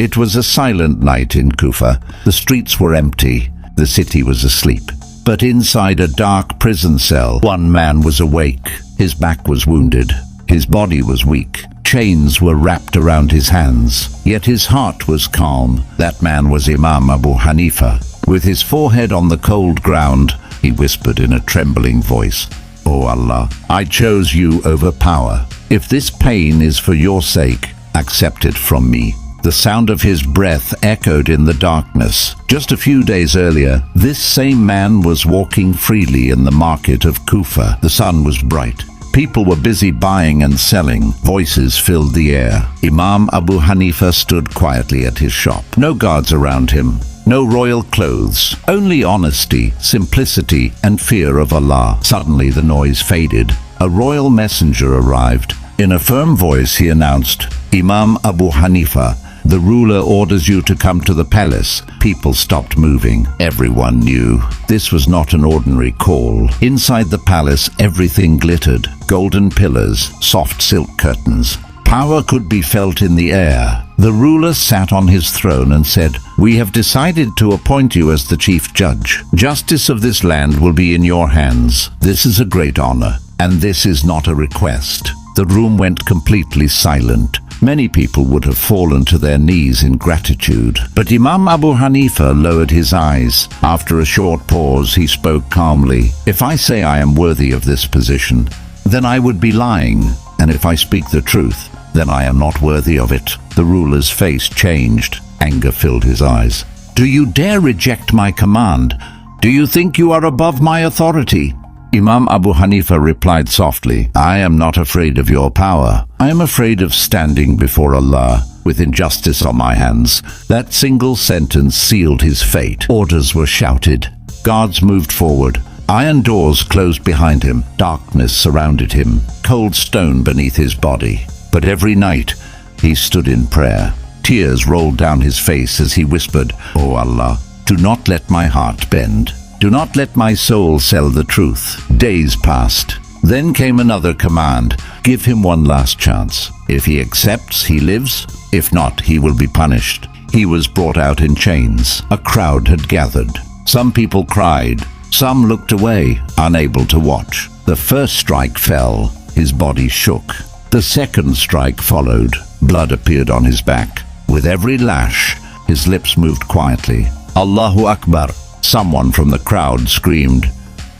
It was a silent night in Kufa. The streets were empty. The city was asleep. But inside a dark prison cell, one man was awake. His back was wounded. His body was weak. Chains were wrapped around his hands. Yet his heart was calm. That man was Imam Abu Hanifa. With his forehead on the cold ground, he whispered in a trembling voice, "O Allah, I chose you over power. If this pain is for your sake, accept it from me." The sound of his breath echoed in the darkness. Just a few days earlier, this same man was walking freely in the market of Kufa. The sun was bright. People were busy buying and selling. Voices filled the air. Imam Abu Hanifa stood quietly at his shop. No guards around him. No royal clothes. Only honesty, simplicity, and fear of Allah. Suddenly the noise faded. A royal messenger arrived. In a firm voice he announced, "Imam Abu Hanifa, the ruler orders you to come to the palace." People stopped moving. Everyone knew this was not an ordinary call. Inside the palace, everything glittered. Golden pillars, soft silk curtains. Power could be felt in the air. The ruler sat on his throne and said, "We have decided to appoint you as the chief judge. Justice of this land will be in your hands. This is a great honor, and this is not a request." The room went completely silent. Many people would have fallen to their knees in gratitude. But Imam Abu Hanifa lowered his eyes. After a short pause, he spoke calmly. "If I say I am worthy of this position, then I would be lying. And if I speak the truth, then I am not worthy of it." The ruler's face changed. Anger filled his eyes. "Do you dare reject my command? Do you think you are above my authority?" Imam Abu Hanifa replied softly, "I am not afraid of your power. I am afraid of standing before Allah with injustice on my hands." That single sentence sealed his fate. Orders were shouted. Guards moved forward. Iron doors closed behind him. Darkness surrounded him. Cold stone beneath his body. But every night he stood in prayer. Tears rolled down his face as he whispered, "O Allah, do not let my heart bend. Do not let my soul sell the truth." Days passed. Then came another command. Give him one last chance. If he accepts, he lives. If not, he will be punished. He was brought out in chains. A crowd had gathered. Some people cried. Some looked away, unable to watch. The first strike fell. His body shook. The second strike followed. Blood appeared on his back. With every lash, his lips moved quietly. "Allahu Akbar." Someone from the crowd screamed,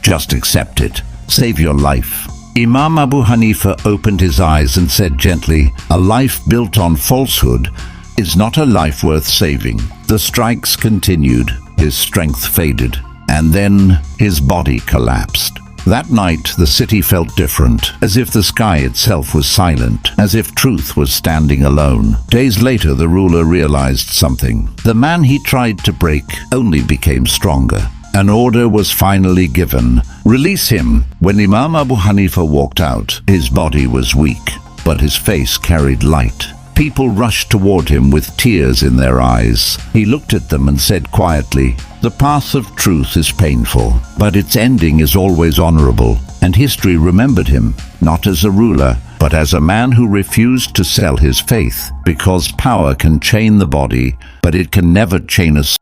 "Just accept it. Save your life." Imam Abu Hanifa opened his eyes and said gently, "A life built on falsehood is not a life worth saving." The strikes continued. His strength faded. And then his body collapsed. That night, the city felt different, as if the sky itself was silent, as if truth was standing alone. Days later, the ruler realized something. The man he tried to break only became stronger. An order was finally given. Release him. When Imam Abu Hanifa walked out, his body was weak, but his face carried light. People rushed toward him with tears in their eyes. He looked at them and said quietly, "The path of truth is painful, but its ending is always honorable." And history remembered him, not as a ruler, but as a man who refused to sell his faith, because power can chain the body, but it can never chain a soul.